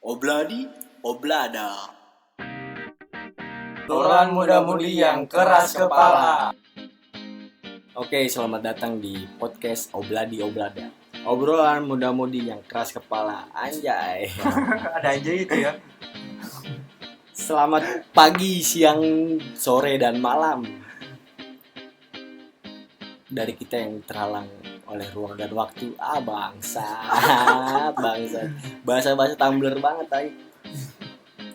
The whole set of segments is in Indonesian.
Obladi, oblada. Obrolan muda-mudi yang keras kepala. Oke, selamat datang di podcast Obladi Oblada. Obrolan muda-mudi yang keras kepala. Anjay. Ada aja itu ya. Selamat pagi, siang, sore, dan malam. Dari kita yang terhalang oleh ruang dan waktu. Bangsat. Bahasa-bahasa Tumblr banget tadi.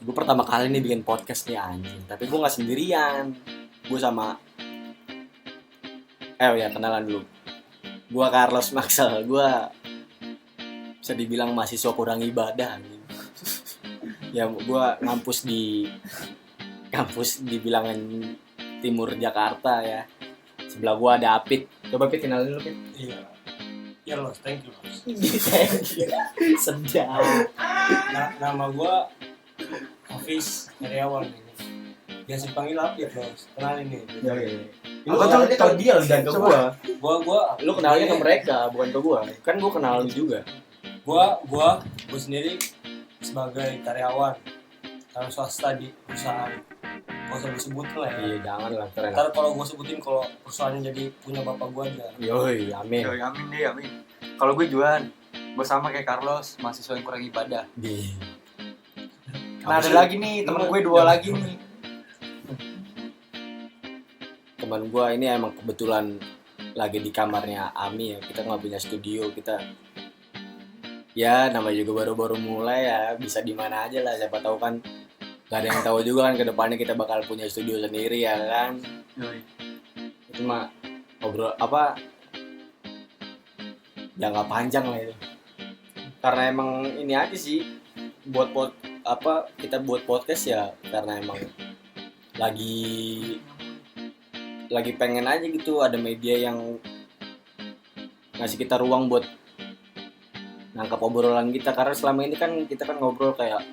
Gue pertama kali nih bikin podcast nih anjing. Tapi gue gak sendirian. Gue sama kenalan dulu. Gue Carlos Maxel. Gue bisa dibilang mahasiswa kurang ibadah anjing. Ya gue kampus di bilangan timur Jakarta ya. Sebelah gue ada Apit. Coba Pit kenalin dulu Pit. Iya. Ya Los, thank you Los. Sedap. Nama gua Hafiz Heriawan ini. Biasa dipanggil Apit Los. Kenalin nih. Lu kenalnya ke dia dan ke gua. Gua Lu kenalnya ke mereka, bukan ke gua. Kan gua kenal lu juga. Gua sendiri sebagai karyawan swasta di perusahaan. Gak usah disebut lah ya. Iya, jangan lah keren. Ntar kalau gua sebutin kalau perusahaannya jadi punya bapak gua aja. Yoi, amin. Amin deh, amin. Kalau gue Juan, gue sama kayak Carlos, mahasiswa yang kurang ibadah. Nah, ada lagi nih, temen gue dua lagi nih. Teman gue ini emang kebetulan lagi di kamarnya Ami ya. Kita nggak punya studio, kita ya namanya juga baru-baru mulai ya, bisa di mana aja lah, siapa tahu kan gak ada yang tahu juga kan ke depannya kita bakal punya studio sendiri ya kan. Itu mah ngobrol jangka panjang lah itu. Karena emang ini aja sih kita buat podcast ya karena emang lagi pengen aja gitu ada media yang ngasih kita ruang buat nangkap obrolan kita, karena selama ini kan kita kan ngobrol kayak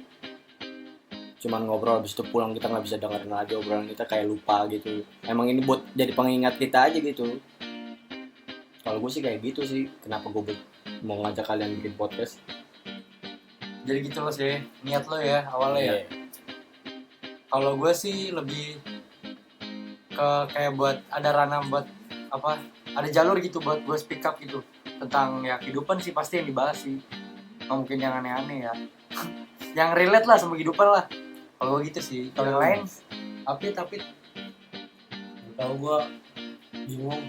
cuman ngobrol habis itu pulang kita nggak bisa dengerin lagi obrolan kita, kayak lupa gitu. Emang ini buat jadi pengingat kita aja gitu. Kalau gue sih kayak gitu sih, kenapa gue mau ngajak kalian bikin podcast. Jadi gitu loh sih, niat lo ya awalnya ya. Kalau gue sih lebih ke kayak buat ada ranah buat ada jalur gitu buat gue speak up gitu tentang ya kehidupan sih, pasti yang dibahas sih. Nggak mungkin yang aneh-aneh ya. Yang relate lah sama kehidupan lah. Kalau gue gitu sih. Kalau yang lain, Apit. Tahu gua bingung.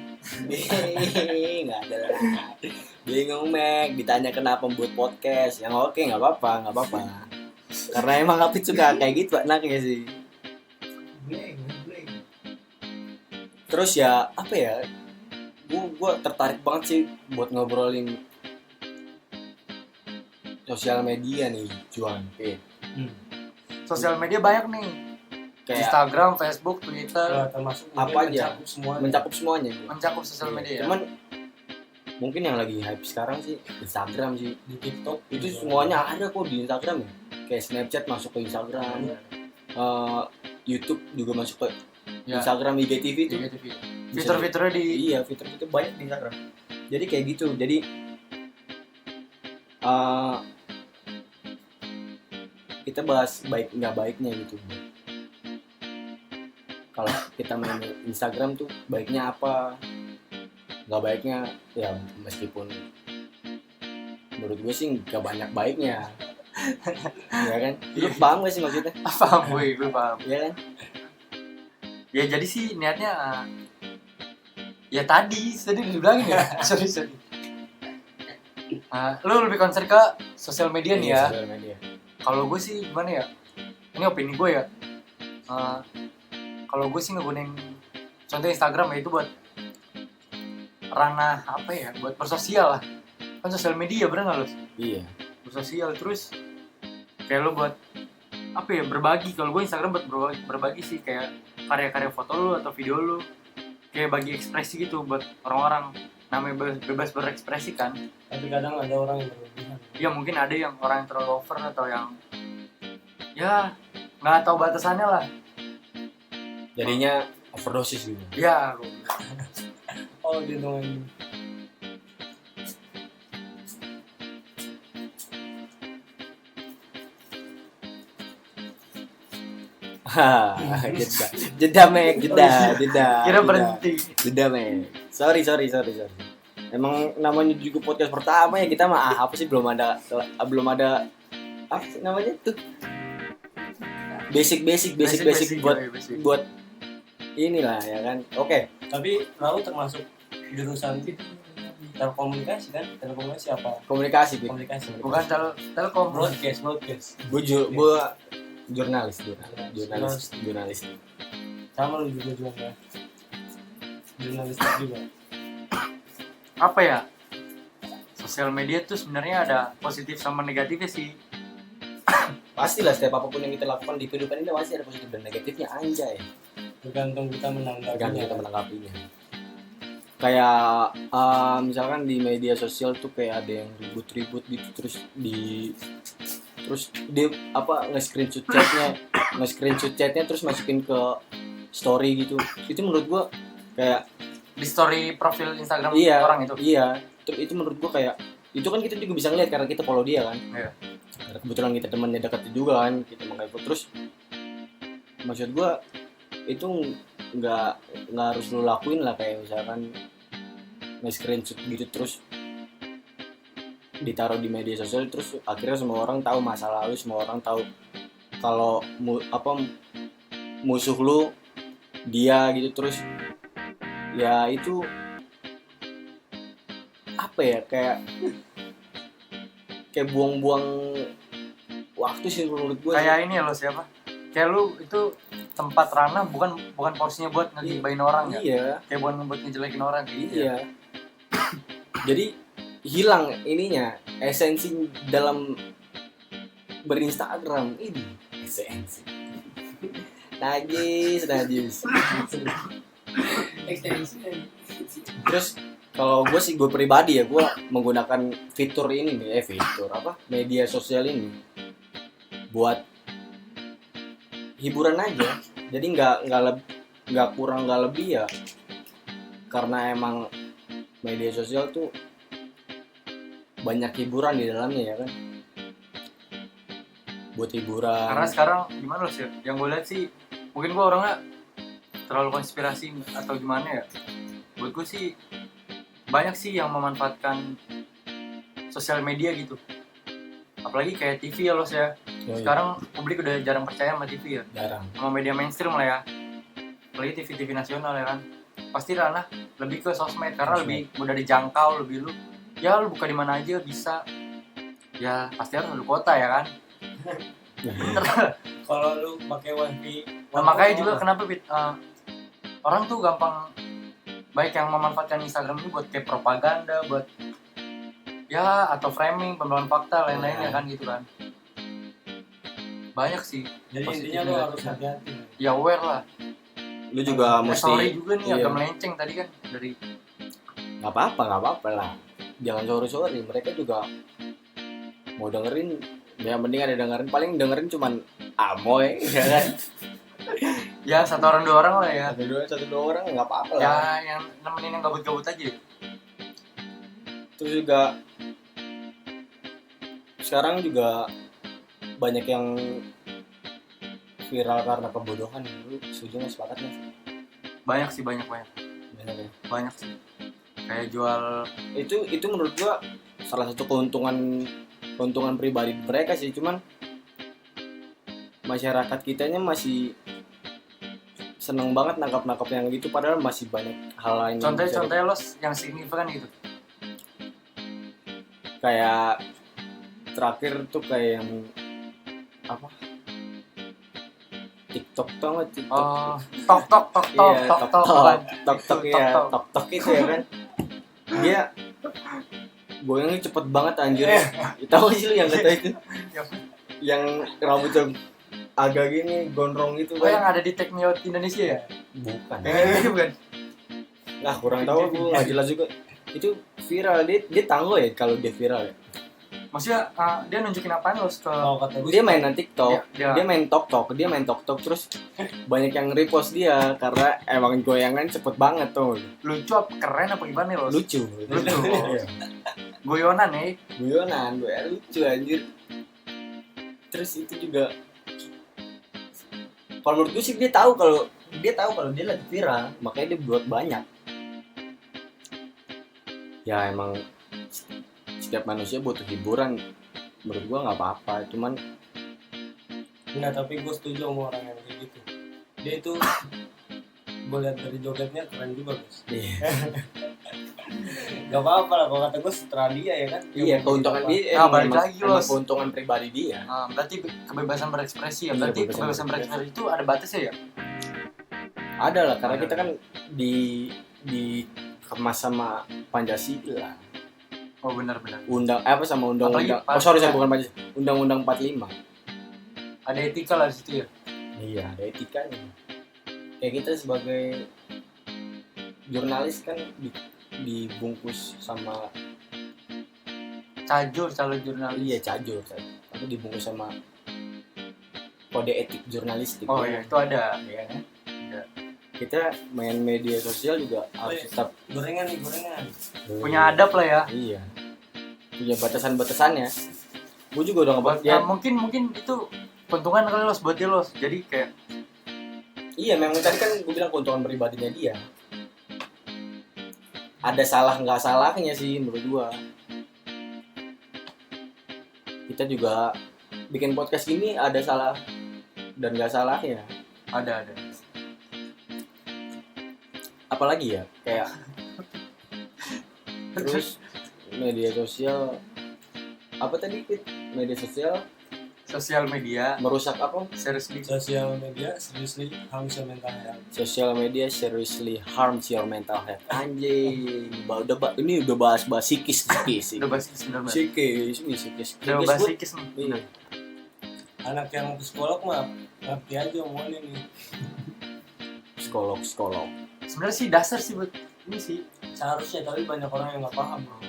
Nggak ada lah. Bingung Mek, ditanya kenapa buat podcast. Yang oke nggak apa-apa. Karena emang Apit suka kayak gitu anaknya sih. Bleng. Terus ya apa ya? Gue tertarik banget sih buat ngobrolin sosial media nih, Juan. Sosial media banyak nih. Kayak Instagram, Facebook, Twitter, Termasuk apa aja? mencakup semuanya. mencakup semuanya. mencakup sosial media. Cuman mungkin yang lagi hype sekarang sih Instagram sih. Di TikTok Itu semuanya ada kok di Instagram ya. Kayak Snapchat masuk ke Instagram. YouTube juga masuk ke Instagram, IGTV itu. Fitur-fiturnya di Iya, fitur itu banyak di Instagram. Jadi kayak gitu. Jadi kita bahas baik nggak baiknya gitu. Kalau kita main Instagram tuh baiknya apa, nggak baiknya ya, meskipun menurut gue sih nggak banyak baiknya. Ya kan? Lu paham gak sih maksudnya? paham gue paham. Ya kan? Ya jadi sih niatnya ya tadi dibilangin ya. sorry. Lu lebih concern ke sosial media nih ya. Sosial media. Kalau gue sih gimana ya? Ini opini gue ya. Kalau gue sih ngegunain contoh Instagram ya itu buat ranah buat bersosial lah. Kan sosial media bener nggak lo? Iya. Bersosial terus kayak lo buat berbagi. Kalau gue Instagram buat berbagi sih, kayak karya-karya foto lo atau video lo, kayak bagi ekspresi gitu buat orang-orang. Namanya bebas berekspresi kan. Tapi kadang ada orang yang berlebihan. Ya mungkin ada yang orang yang terlalu over atau yang ya nggak tahu batasannya lah. Jadinya overdosis gitu. Ya Oh gitu kan. Jeda Mek, jeda. Kira berhenti. Jeda Mek. Sorry. Emang namanya juga podcast pertama ya, kita mah apa sih belum ada apa sih namanya tuh basic buat inilah ya kan. Oke. Tapi lalu termasuk jurusan telekomunikasi kan? Telekomunikasi apa? Komunikasi. Bukan telkom. Broadcast. Gue jurnalis. Sama lu juga ya. Jurnalistik juga. Apa ya? Sosial media tuh sebenarnya ada positif sama negatifnya sih. Pastilah setiap apapun yang kita lakukan di kehidupan ini pasti ada positif dan negatifnya, anjay. Tergantung kita menanggapinya. Kayak misalkan di media sosial tuh kayak ada yang ribut gitu, terus dia nge-screenshot chatnya terus masukin ke story gitu. Itu menurut gua kayak Di story profil Instagram orang itu. Iya. Itu menurut gua kayak itu kan kita juga bisa ngeliat karena kita follow dia kan. Iya. Karena kebetulan kita temannya dekat juga kan, kita makanya terus maksud gua itu nggak harus lu lakuin lah, kayak misalkan nge-screenshot gitu terus ditaruh di media sosial terus akhirnya semua orang tahu masa lalu, semua orang tahu kalau musuh lu dia gitu, terus ya itu apa ya, kayak buang-buang waktu sih menurut gue. Kayak ini lo siapa? Kayak lu itu tempat ranah bukan porsinya buat ngegibahin orang ya. Iya. Kayak buat ngejelekin orang gitu. Iya. Jadi hilang ininya, esensi dalam berinstagram ini. Esensi. Najis. Terus kalau gue pribadi ya, gue menggunakan fitur ini nih, media sosial ini buat hiburan aja. Jadi nggak kurang nggak lebih ya, karena emang media sosial tuh banyak hiburan di dalamnya ya kan, buat hiburan. Karena sekarang gimana loh sih, yang gue lihat sih mungkin gue orangnya terlalu konspirasi atau gimana ya, buat gue sih banyak sih yang memanfaatkan sosial media gitu, apalagi kayak TV ya los ya. Sekarang publik udah jarang percaya sama TV ya, sama media mainstream lah ya, apalagi TV nasional ya kan, pasti ranah lebih ke sosmed karena lebih mudah dijangkau, lebih lu buka di mana aja bisa ya, pasti harus di kota ya kan. Kalau lu pakai wifi, makanya juga kenapa orang tuh gampang baik yang memanfaatkan Instagram ini buat kayak propaganda, buat ya atau framing, pembelaan fakta lain-lainnya kan gitu kan. Banyak sih. Jadi intinya lu harus hati-hati. Ya aware lah. Lu juga mesti. Sorry juga nih agak melenceng tadi kan dari. Nggak apa-apa lah. Jangan sorry. Mereka juga mau dengerin, yang penting ada dengerin. Paling dengerin cuman amoy, ya kan? Ya 1 orang 2 orang lah ya. 1-2 orang nggak apa-apa lah. Ya yang nemenin yang gabut-gabut aja. Terus juga sekarang juga banyak yang viral karena kebodohan. Lu setuju nggak, sepakat nggak sih? Banyak sih. Banyak sih. Kayak jual itu menurut gua salah satu keuntungan pribadi mereka sih, cuman masyarakat kitanya masih seneng banget nangkap yang gitu, padahal masih banyak hal lain. Contohnya los yang signifikan gitu. Kayak terakhir tuh kayak yang apa? TikTok tau nggak? TikTok. Oh, tok itu ya kan. Dia goyangnya cepet banget anjir. Tahu sih lu yang kata itu? Yang rambutnya agak gini gondrong gitu kan. Yang ada di Teknio Indonesia ya? Bukan. Bukan. Nah, kurang tahu aku, nggak jelas juga. Itu viral, dia tangguh ya kalau dia viral ya. Maksudnya dia nunjukin apaan los ke dia mainan TikTok, dia main TokTok terus banyak yang repost dia karena emang goyangan cepet banget tuh. Lucu apa keren apa gimana los? Lucu. Guyonan lucu anjir. Terus itu juga Kalau menurut gue sih dia tahu kalau dia lagi viral, makanya dia buat banyak. Ya emang setiap manusia butuh hiburan, menurut gua nggak apa-apa, cuman Nah tapi gue setuju sama orang yang kayak gitu. Dia itu gue lihat dari jogetnya keren juga guys. Gak apa-apa lah kalau kata gue setelah dia ya kan. iya keuntungan dia Nah, balik emang lagi, Los. keuntungan pribadi dia. Berarti kebebasan berekspresi ya. Iya, Berarti kebebasan kebebasan berekspresi itu ada batasnya ya? Ada lah, karena kita kan dikemas sama Pancasila. Oh benar-benar. Sama undang-undang. Apalagi Sorry bukan Pancasila. Undang-undang 45. Ada etika lah di situ ya. Iya, ada etikanya. Kayak kita sebagai jurnalis kan dibungkus sama Calon jurnalis. iya cajur. Tapi dibungkus sama kode etik jurnalistik. Oh iya, itu ada ya kan. Kita main media sosial juga harus iya. tetap Gorengan Punya adab lah ya. Iya. Punya batasan-batasannya. Gue juga udah ngebuat Ya, mungkin itu keuntungan kali Los buat dia Los. Jadi kayak iya, memang tadi kan gue bilang keuntungan pribadinya dia. Ada salah nggak salahnya sih menurut gua. Kita juga bikin podcast ini ada salah dan nggak salahnya. ada. Apalagi ya kayak terus media sosial apa tadi Fit? Media sosial media merusak apa? seriously. sosial media seriously harms your mental health. Social media seriously harms your mental health. Anjing, ini udah bahas psikis sih. Udah bahas sebenarnya. Psikis. Udah bahas psikis nih. Iya. Anak yang psikolog mah ngerti aja omongan ini. Psikolog. Sebenarnya sih dasar sih buat ini sih. Seharusnya tapi banyak orang yang nggak paham bro.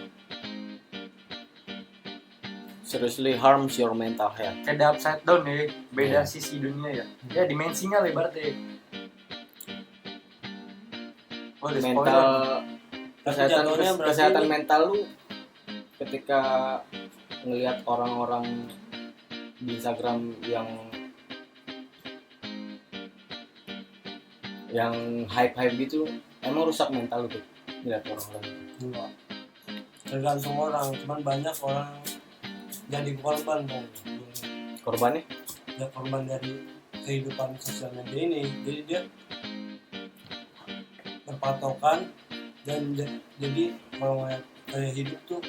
Seriously harms your mental health. Kayak ada upside down ya, beda Iya. sisi dunia ya. Ya dimensinya lah ibaratnya. Oh, udah Mental spoiler. Jatuhnya berarti kesehatan ini- mental lu ketika ngelihat orang-orang di Instagram yang hype gitu, emang rusak mental lu tuh ngeliat orang-orang itu. Enggak. Tergantung orang, cuman banyak orang jadi korban dong. Korbannya Ya korban dari kehidupan sosial media ini. Jadi dia berpatokan dan jadi mau kayak hidup tuh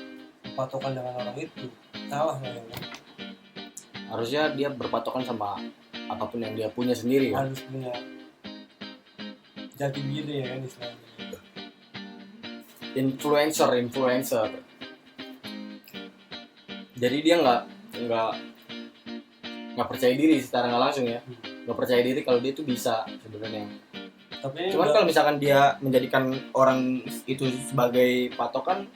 berpatokan dengan orang itu. Salah lah ya kan? harusnya dia berpatokan sama apapun yang dia punya sendiri ya. Harus punya jati diri ya kan istilahnya. Influencer. Jadi dia nggak percaya diri secara nggak langsung ya. Nggak percaya diri kalau dia tuh bisa sebenarnya. Tapi ini Cuman udah- kalau misalkan dia menjadikan orang itu sebagai patokan,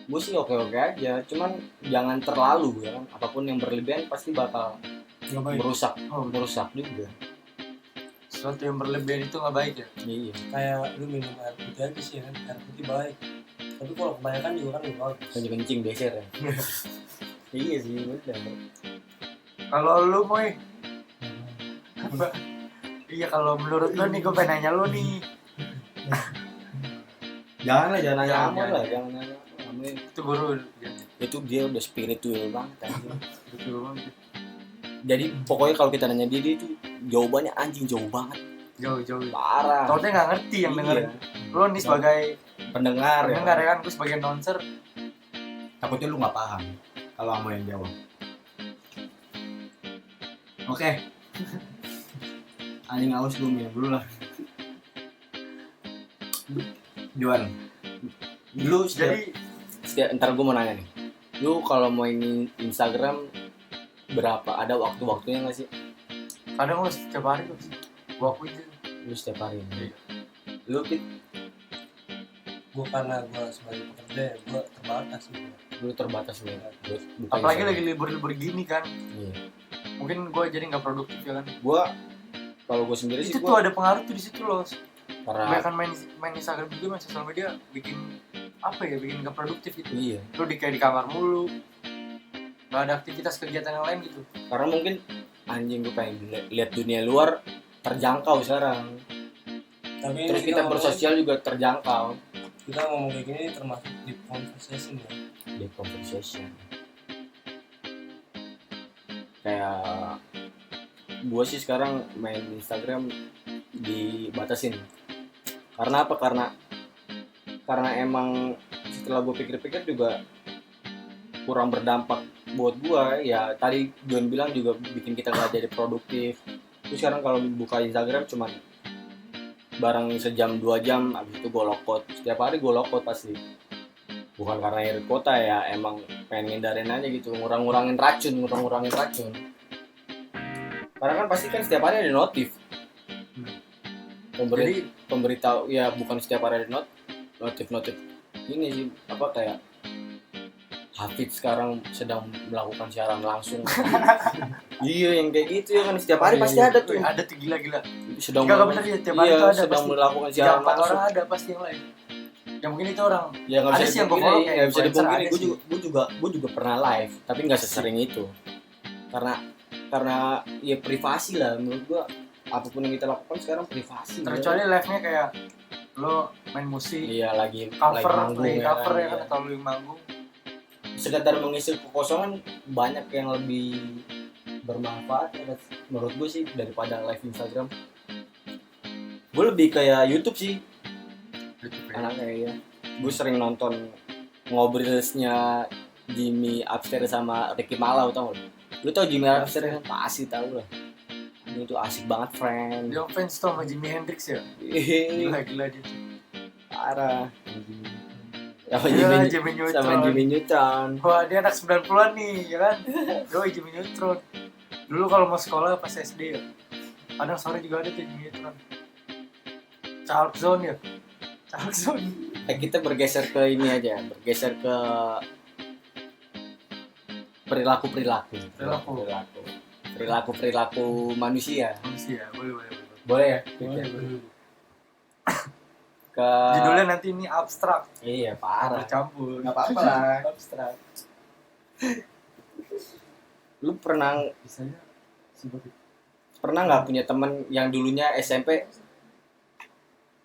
gue sih oke aja. Cuman jangan terlalu ya kan. Apapun yang berlebihan pasti bakal nggak baik. merusak juga. Sesuatu yang berlebihan itu nggak baik ya. Iya. Kayak lu minum air putih aja sih kan, air putih baik. Tapi kalau kebanyakan juga kan nggak bagus. Kencing beser ya. Iya sih benar. Kalau lu Moy, iya kalau menurut lu nih gue pengen nanya lu nih. Jangan nanya Jangan. aman lah, jangan nanya. Amin. Itu guru ya. Itu dia udah spiritual banget anjing. Betul banget. Jadi pokoknya kalau kita nanya dia itu jawabannya anjing jauh banget, Jauh. parah. Soalnya nggak ngerti yang Iya. dengerin. Lu nih sebagai pendengar ya. pendengar ya kan, gue sebagai announcer. Takutnya lu nggak paham kalau kamu yang jawab. Oke. Anjing aus gue minum dulu lah. Jual. Lu Jadi ntar gue mau nanya nih. Lu kalau mau ini Instagram berapa? Ada waktu-waktunya nggak sih? kadang lu setiap hari tuh gue akuin sih. Lu setiap hari. Iya. Lu Pit, Gue karena gue sebagai pekerja ya gue terbatas gitu. lu terbatas nih. Buat buka Apalagi Instagram. lagi libur-libur gini kan. Iya. Mungkin gue jadi nggak produktif ya kan. Gua kalau gue sendiri sih Itu tuh gua ada pengaruh tuh di situ loh. karena Kebanyakan main Instagram juga, main sosial media bikin apa ya, bikin nggak produktif gitu. iya. Lu kayak di kamar mulu, nggak ada aktivitas kegiatan yang lain gitu. Karena mungkin anjing gue pengen lihat dunia luar terjangkau sekarang. Tapi Terus kita bersosial juga terjangkau. Kita ngomong kayak gini termasuk deep conversation ya. Deep conversation. Kayak gue sih sekarang main Instagram dibatasin. Karena apa? Karena emang setelah gue pikir-pikir juga kurang berdampak buat gue. Ya tadi John bilang juga bikin kita gak jadi produktif. Terus sekarang kalau buka Instagram cuman barang sejam 2 jam, abis itu gue lockout. Setiap hari gue lockout pasti. Bukan karena iri kota ya, emang pengen ngindarin aja gitu, ngurang-ngurangin racun. Karena kan pasti kan setiap hari ada notif. Pemberitahu ya, bukan setiap hari ada notif ini sih apa kayak Hafid sekarang sedang melakukan siaran langsung. Iya yang kayak gitu ya kan setiap hari pasti ada tuh. Ada tuh gila. Sedang Enggak benar ya, tiap hari tuh ada sedang pasti. melakukan siaran 3-4 langsung. orang ada pasti yang lain. Ya mungkin itu orang. Ya nggak Ada bisa sih yang dipungkiri, gua follow kayak nggak bisa influencer dipungkiri. ada Gue juga pernah live, tapi nggak sesering itu. Karena ya privasi lah menurut gue. Apapun yang kita lakukan sekarang privasi. Terkecuali live-nya kayak lo main musik, Iya lagi cover, manggung play ya cover kan, ya kan iya. atau lu yang manggung. Sekedar mengisi kekosongan banyak yang lebih bermanfaat ya, menurut gue sih daripada live Instagram. Gue lebih kayak YouTube sih anaknya ya. Gue sering nonton ngobrilsnya Jimmy Upstairs sama Ricky Malau, tau gak? Lu tau Jimmy Upstairs kan? Pasti tau lah. Ini tuh asik banget friend. Dia fans tuh sama Jimi Hendrix ya. Ih, Gila dia tuh. parah. Sama Iya, Jimmy, Jimmy Neutron. sama Jimmy Neutron. Wah dia anak 90-an nih ya kan. Doi Jimmy Neutron. Dulu kalau mau sekolah pas SD ya, kadang sore juga ada tuh Jimmy Neutron. Chalk Zone ya. Chalk Zone. Kita bergeser ke ini aja, bergeser ke perilaku manusia. Manusia, boleh. Boleh ya? Boleh. Ke Judulnya nanti ini abstrak. iya parah. Campur. Nggak apa-apa lah. Abstrak. Lu pernah Bisanya sebut. nggak punya teman yang dulunya SMP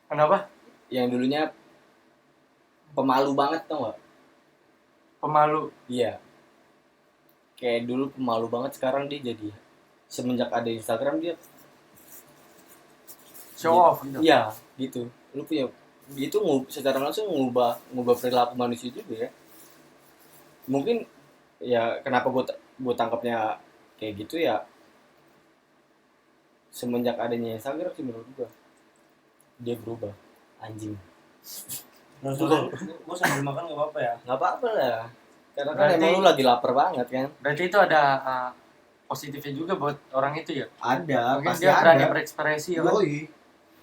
Kenapa? yang dulunya pemalu banget, tau nggak? Pemalu. Iya. Kayak dulu pemalu banget, sekarang dia jadi semenjak ada Instagram dia Show off gitu. iya gitu. Lu punya itu secara langsung ngubah perilaku manusia juga ya. Mungkin ya kenapa gue tangkapnya kayak gitu ya, semenjak adanya Instagram sih menurut gue dia berubah anjing. Menurut gue sambil makan nggak apa-apa ya. Nggak apa-apa lah, karena kan Berarti- emang lu lagi lapar banget kan. Berarti itu ada positifnya juga buat orang itu ya. Ada, Mungkin pasti dia berani ada. berekspresi ya kan. Yoi.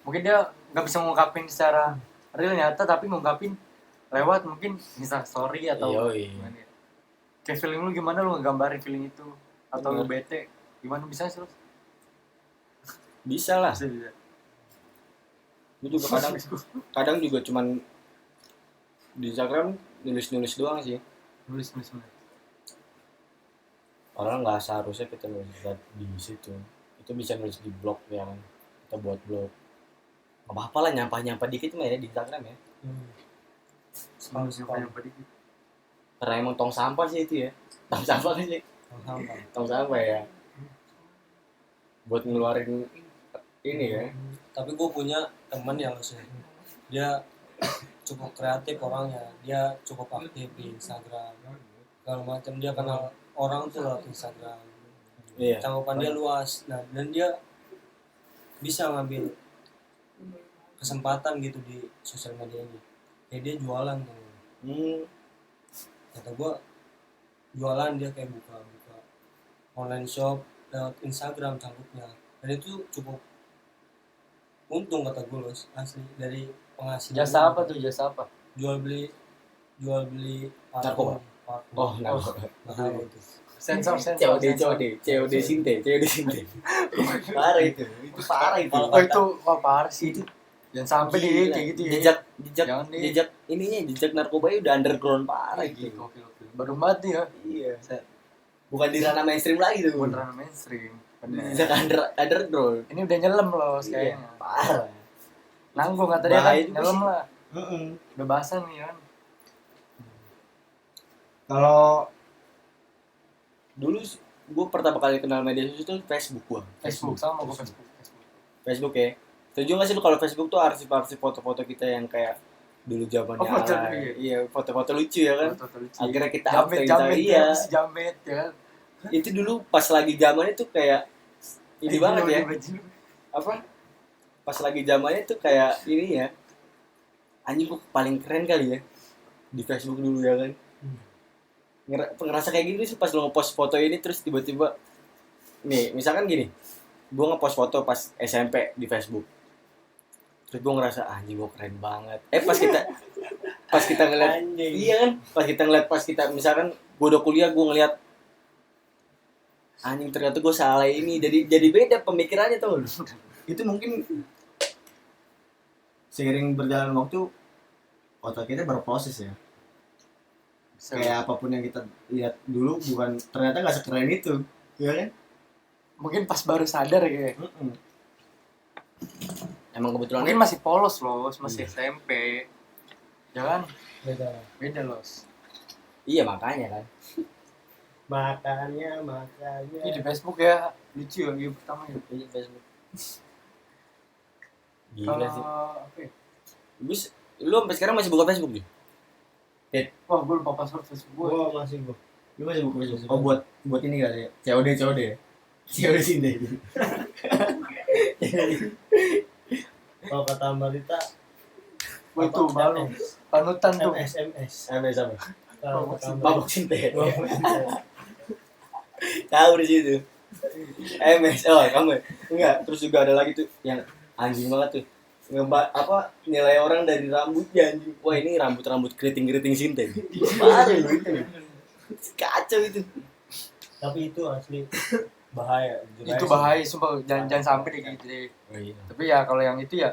Mungkin dia nggak bisa ngungkapin secara real nyata tapi ngungkapin lewat mungkin Insta story atau Yoi. gimana ya. Kayak feeling lu gimana lu ngegambarin feeling itu atau lu Bener. bete gimana bisa sih lu? Bisa lah. Bisa. Gue juga kadang juga cuman di Instagram nulis doang sih. Nulis. Orang nggak seharusnya kita nulis di situ. Itu bisa nulis di blog ya kan. Kita buat blog. Gak apa-apa lah nyampah dikit mah ya di Instagram ya. Nulis yang paling dikit. Karena emang tong sampah sih itu ya. Tong sampah kan sih. Tong sampah ya. Buat ngeluarin ini ya. Tapi gue punya teman yang dia cukup kreatif orangnya, dia cukup aktif di Instagram segala macam, dia kenal orang tuh lewat Instagram. Iya. Cangkupan dia luas, nah dan dia bisa ngambil kesempatan gitu di sosial medianya. Kayak dia jualan tuh. Kata gue jualan, dia kayak buka online shop lewat Instagram cangkupnya, dan itu cukup untung kata gue loh, asli dari penghasilan. Jasa apa tuh? Jasa apa? Jual beli Narkoba. parfum. Oh, nah. Mahal itu. Sensor. COD Sinte. Parah itu parah itu. Oh itu parah sih itu. Jangan sampai Gila. kayak gitu ya. Jangan deh. jejak ininya, jejak narkobanya udah underground parah gitu. Gokil. Baru mati ya. Iya. Gue bukan di ranah mainstream lagi tuh. beneran mainstream. Bener. Bisa underground. Ini udah nyelam loh Iya, kayaknya. parah. Nanggung kata dia kan, Bahaya juga nyelam sih. lah. Heeh. Udah bahasan nih kan. Kalau Dulu gue pertama kali kenal media sosial itu Facebook gua. Facebook sama gue Facebook. Facebook ya. Setuju gak sih lu kalau Facebook tuh arsip-arsip foto-foto kita yang kayak dulu zamannya Oh, foto alay. dulu ya? Iya, foto-foto lucu ya kan. Foto lucu. Akhirnya kita jamet update, jamet iya. masih jamet ya kan. Itu dulu pas lagi zamannya tuh kayak ini banget ya. Apa? Pas lagi zamannya tuh kayak ini ya. Anjing gua paling keren kali ya di Facebook dulu ya kan. Ngerasa kayak gini sih pas lu ngepost foto ini terus tiba-tiba nih, misalkan gini. Gua ngepost foto pas SMP di Facebook. Terus gue ngerasa anjing gue keren banget. Pas kita ngeliat Anjing. iya kan, pas kita misalkan gue udah kuliah gue ngeliat anjing ternyata gue salah ini, jadi beda pemikirannya tuh. itu mungkin seiring berjalan waktu otak kita berproses ya. Kayak apapun yang kita lihat dulu bukan ternyata nggak sekeren itu, ya kan? Mungkin pas baru sadar ya. Heeh. Emang kebetulan Mungkin masih polos loh, masih Iya. SMP. Ya kan? Beda. Beda loh. iya makanya kan. Makanya. Ini di Facebook ya lucu ya yang pertama ya. Iya, Facebook. Gila sih. Apa ya? Lu sampai sekarang masih buka Facebook nih? Wah, gue lupa password Facebook gue. Gua masih gua. Lu masih buka Facebook? Oh buat ini kali ya? COD ya? COD sini. Kalau kata Mbak Rita Wah, itu baru panutan tuh. SMS. Sama. Kalau kata Mbak Mabok cinta. Rita. Tahu di situ. MS. Oh, kamu. Enggak, terus juga ada lagi tuh yang anjing banget tuh. Nilai orang dari rambutnya anjing. Wah, ini rambut keriting sinten. Parah lu itu. Kacau itu. Tapi itu asli bahaya. jujur Itu aja bahaya sumpah, jangan sampai deh gitu deh. Oh, iya. Tapi ya kalau yang itu ya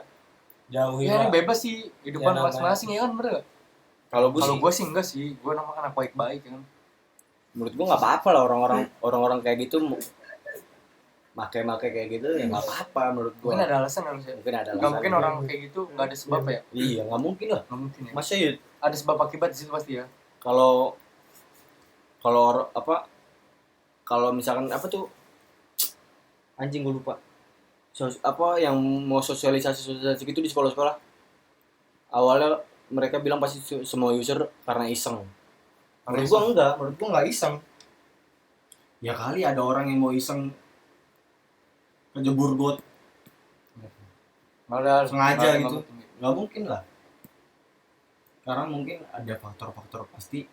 jauhi ya ini lah. bebas sih hidupan Ya, namanya. masing-masing ya kan bener gak? Kalau Kalau gue sih enggak sih, gue namanya anak baik-baik kan. menurut gua nggak apa-apa lah orang-orang kayak gitu make kayak gitu ya nggak apa-apa menurut gua. Mungkin ada alasan harusnya. Mungkin ada Gak alasan. mungkin orang kayak gitu gak ada sebab ya? Iya, nggak mungkin lah. Gak mungkin ya. Masa ya Ada sebab akibat di situ pasti ya. kalau kalau misalkan apa tuh anjing gue lupa. Apa yang mau sosialisasi gitu di sekolah-sekolah. Awalnya mereka bilang pasti semua user karena iseng. Menurut gua nggak iseng. Ya kali ada orang yang mau iseng ngejebur got, Malah sengaja gitu. Nggak mungkin lah. Karena mungkin ada faktor-faktor pasti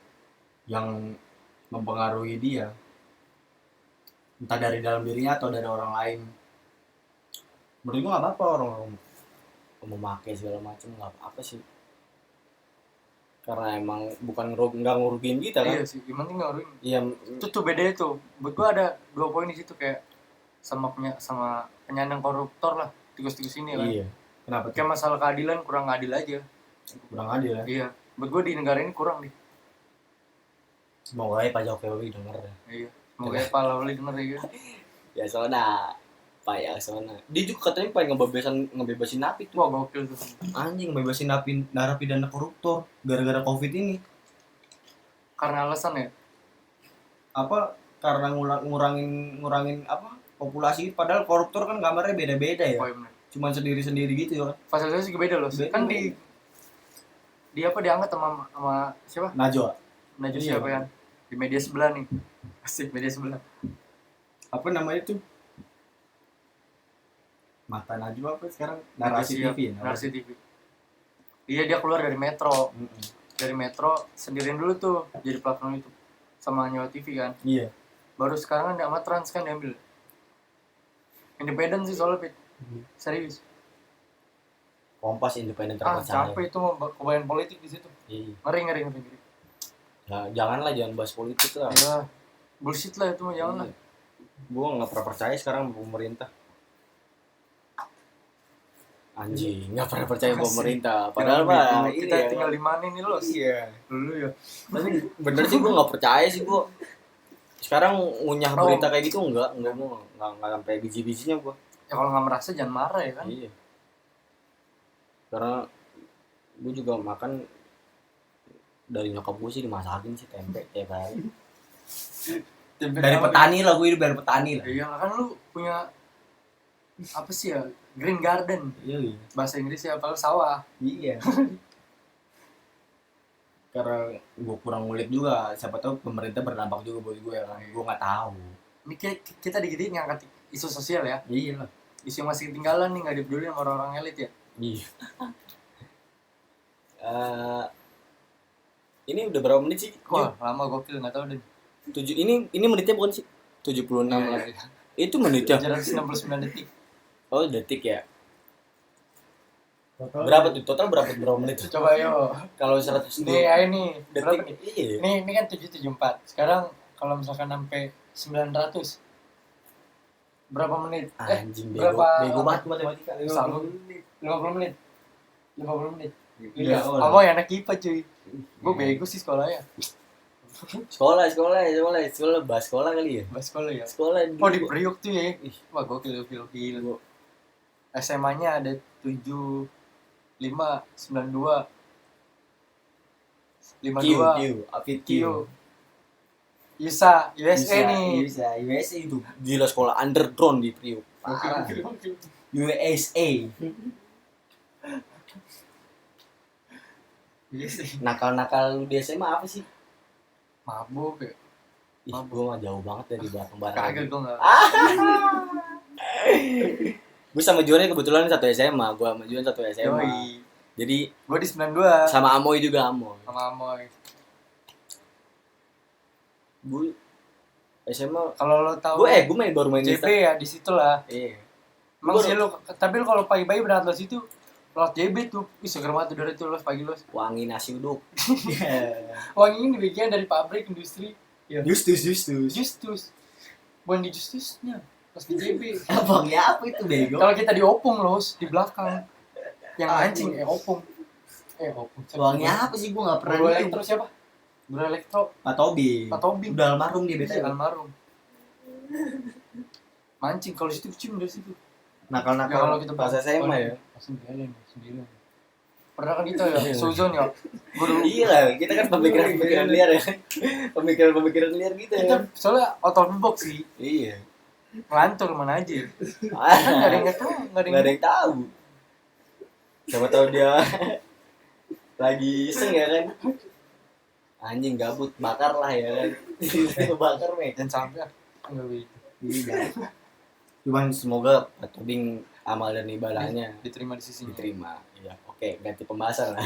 yang mempengaruhi dia. Entah dari dalam dirinya atau dari orang lain. Menurut gua nggak apa-apa orang Memakai segala macam nggak apa-apa sih. Karena emang bukan nggak ngerugiin kita kan. Iya sih, yang penting ngaruhin. Iya, Itu tuh bedanya tuh. Buat gua ada 2 poin di situ kayak sama penyandang koruptor lah, tikus-tikus ini kan. iya. kenapa tuh? Kayak masalah keadilan kurang adil aja. Kurang adil ya. Iya. Buat gua di negara ini kurang nih. Semoga aja Pak Jokowi denger ya. Iya. Semoga Pak Lawli denger ya. Ya soalnya Pak ya soalnya. Dia juga katanya pengen ngebebasin napi tuh. Wah, gokil tuh. Anjing bebasin narapidana koruptor gara-gara Covid ini. Karena alasan ya. Apa karena ngurangin apa populasi, padahal koruptor kan kamarnya beda-beda ya. Oh, iya bener. Cuman sendiri-sendiri gitu ya. Fasilitasnya juga beda loh. Beda. Kan di apa diangkat sama siapa? Najwa. Najwa Iya, siapa kan? Di media sebelah nih. Asik media sebelah. Apa namanya tuh? Mata Najwa apa sekarang? Narasi TV ya. Narasi TV. Iya, dia keluar dari Metro. Mm-mm. Dari Metro sendirian dulu tuh jadi platform itu sama Nyawa TV kan. Iya. Baru sekarang ada sama Trans kan diambil. Independen sih soalnya Pit. Serius. Kompas independen Ah, terpercaya. capek itu mau kebayang politik di situ. Iya. Ngeri. Ya, janganlah jangan bahas politik lah. Ya, bullshit lah itu mah jangan lah. Gue nggak pernah percaya sekarang sama pemerintah. Anjing, nggak pernah percaya sama pemerintah. Padahal mah kita iya. tinggal di mana nih los? Iya. Dulu ya. Tapi bener sih gue nggak percaya sih gue. Sekarang ngunyah Oh. berita kayak gitu enggak mau enggak sampai biji-bijinya gua. Ya kalau nggak merasa jangan marah ya kan. Iya. Karena gua juga makan dari nyokap gua sih dimasakin sih tempe tiap hari. Dari petani lah, gue hidup dari petani lah. Iya kan lu punya apa sih ya, green garden Iya. bahasa Inggrisnya, apa sawah. Iya. Karena gue kurang ngulik juga, siapa tahu pemerintah berdampak juga buat gue ya kan. Gue nggak tahu. Ini kita digituin ngangkat isu sosial ya, Iya lah. isu yang masih ketinggalan nih, nggak dipeduli sama orang-orang elit ya. Iya. Ini udah berapa menit sih? Wah lama gokil, nggak tahu deh. 7 ini menitnya bukan sih? 76 lah. Iya. Itu menitnya. 769 detik. Oh, detik ya. Total Berapa tuh? Total berapa menit? Coba yo. Kalau 100 Nih ayo nih, berapa detik. nih? Iya. Ini kan 774. Sekarang kalau misalkan sampai 900 berapa menit? Anjing bego. berapa Bego lama? banget matematika. Selalu 50 menit. 50 menit. Iya. Apa ya, anak IPA cuy. Gue bego sih sekolahnya. Sekolah bahas sekolah kali ya. Bahas sekolah ya. Sekolah Oh di Priok tuh ya. Wah gokil. SMA-nya ada 7 5 92 52 Afid Q. USA nih. Bisa, USA itu. Gila sekolah underground di Priok. Gokil. USA. Nakal-nakal lu di SMA apa sih? Mabuk ya. Ih, gua mah jauh banget dari bareng-bareng. Kagak gue nggak. Gue sama Juan kebetulan satu SMA, gua sama Juan satu SMA. Yoi. Jadi Gue di 92 sama Amoy juga Amoy. sama Amoy. Gue SMA Kalau lo tahu gue main baru main JB ya di situ lah. Iya. Emang Gua sih lo, tapi lo kalau pagi-pagi berangkat lo situ lewat JB tuh, bisa seger banget tuh dari itu lo pagi lo. wangi nasi uduk. Wangi ini dibikin dari pabrik industri. Justus. Justus. Bukan di Justusnya, pas di JB. Abang ya apa itu bego? Kalau kita di Opung los di belakang. Yang anjing Opung. Opung. Uangnya apa sih, gue nggak pernah Guru lihat. elektro siapa? Guru elektro Pak Tobi. Pak Tobi. Udah almarhum dia Iya, betul. almarhum. Mancing kalau situ cium dari situ. Nakal-nakal Ya, kalau kita pas SMA ya. Sendirian. Pernah kan kita ya, Suzon ya. Guru Iya lah, kita kan pemikiran liar ya. Pemikiran liar gitu kita ya. soalnya out of the box sih. Iya. Ngelantur mana aja. Kan nggak ada yang nggak tahu, nggak ada Nggak ada yang yang tahu. Siapa tahu dia lagi iseng ya kan. Anjing gabut, bakar lah ya kan. Bakar nih. dan sampai nggak begitu. Iya. Cuman semoga Pak Tobing amal dan ibadahnya Diterima di sisinya. diterima. Iya, oke, ganti pembahasan lah.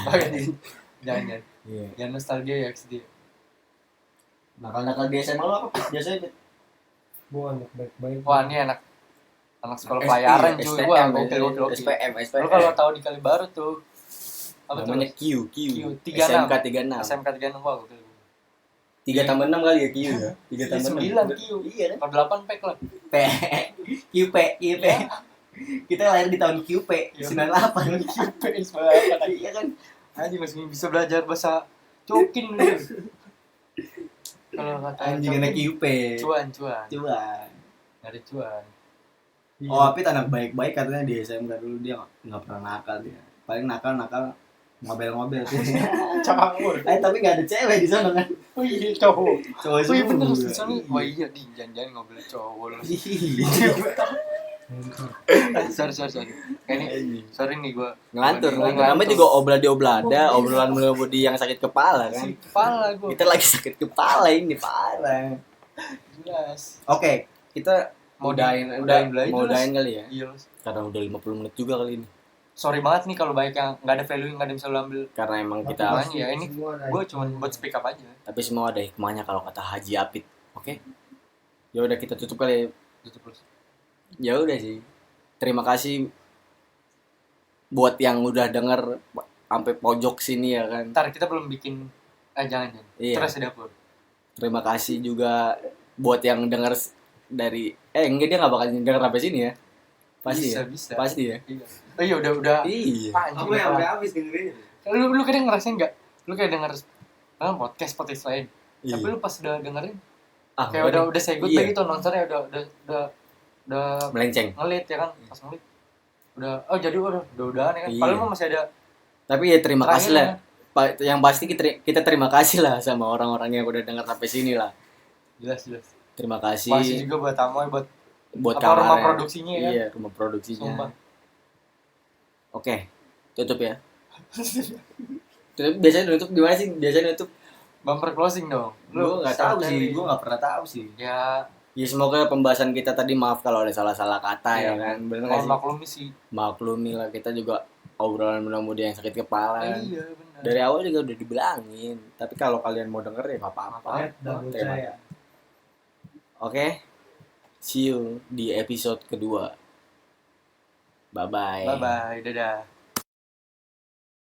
Jangan. Iya. Jangan nostalgia ya SD. Nakal-nakal di SMA lo apa? Biasanya Gua anak baik-baik. Wah ini anak sekolah pelayaran cuy. Wah gokil. SPM. Lo kalau tahu di Kalibaru tuh apa Namanya tuh? Q. 36. SMK 36. SMK 36 wah gokil. 3 tambah 6 kali ya Q ya? 3 tambah 9 6. Q. Iya kan? Kalau 8 pack lah. QP. Kita lahir di tahun QP Iya. 98. Iya kan. Anjing masih bisa belajar bahasa Cokin dulu. Kalau kata Anjing anak QP. cuan. Cuan. Nggak ada cuan. Oh, Apit anak baik-baik katanya di SMK dulu, dia nggak pernah nakal dia. Paling nakal ngobel-ngobel. Caur. Tapi nggak ada cewek di sana kan? Oh iya cowok. Cowok Oh iya bener semua. di sana. Wah iya di jangan ngobrol cowok lu. Iya. Sorry. Ini sorry nih gua. Ngelantur. Namanya juga oblada, obrolan melebudi yang sakit kepala kan. Sakit kepala gua. Kita lagi sakit kepala ini parah. Jelas. Oke, kita udahin kali ya. Iya. Karena udah 50 menit juga kali ini. Sorry banget nih kalau banyak yang nggak ada value, nggak ada yang bisa lo ambil. Karena emang kita Makanya ya ini gue cuma buat speak up aja. tapi semua ada hikmahnya kalau kata Haji Apit. Oke. Ya udah kita tutup kali. Tutup terus. Ya udah sih. Terima kasih buat yang udah denger sampai pojok sini ya kan. Ntar kita belum bikin jangan. Iya. Terus ada dapur. Terima kasih juga buat yang denger dari enggak, dia nggak bakal denger sampai sini ya. Pasti ya. Bisa. Pasti ya. Iya. Oh iya udah. Iya. Anjing, Aku yang parah. udah habis dengerin. Lu kadang ngerasain nggak? Lu kayak denger podcast lain. Iya. Tapi lu pas udah dengerin Kayak udah say goodbye gitu nontonnya udah melenceng. ngelit ya kan, pas ngelit. Jadi udah ya kan. Iya. Paling mah masih ada Tapi ya terima kasih lah. terakhirnya. Yang pasti kita terima kasih lah sama orang-orang yang udah dengar sampai sini lah. Jelas. Terima kasih Masih juga buat Amoy, buat buat apa, rumah kamarnya. produksinya ya. Iya, rumah produksinya. Sumpah. Oke, tutup ya. Tutup biasanya nutup gimana sih? Biasanya nutup Bumper closing dong. Gue nggak tahu start sih, dari- gue nggak pernah tahu sih. Ya, ya semoga pembahasan kita tadi, maaf kalau ada salah-salah kata ya kan. Bener nggak mohon sih? maklumi sih. Maklumi lah, kita juga obrolan mudah-mudahan yang sakit kepala. Iya, benar. Dari awal juga udah dibilangin. Tapi kalau kalian mau denger ya nggak apa-apa. Double Terima saya. Oke, see you di episode kedua. Bye-bye. Bye bye, dadah.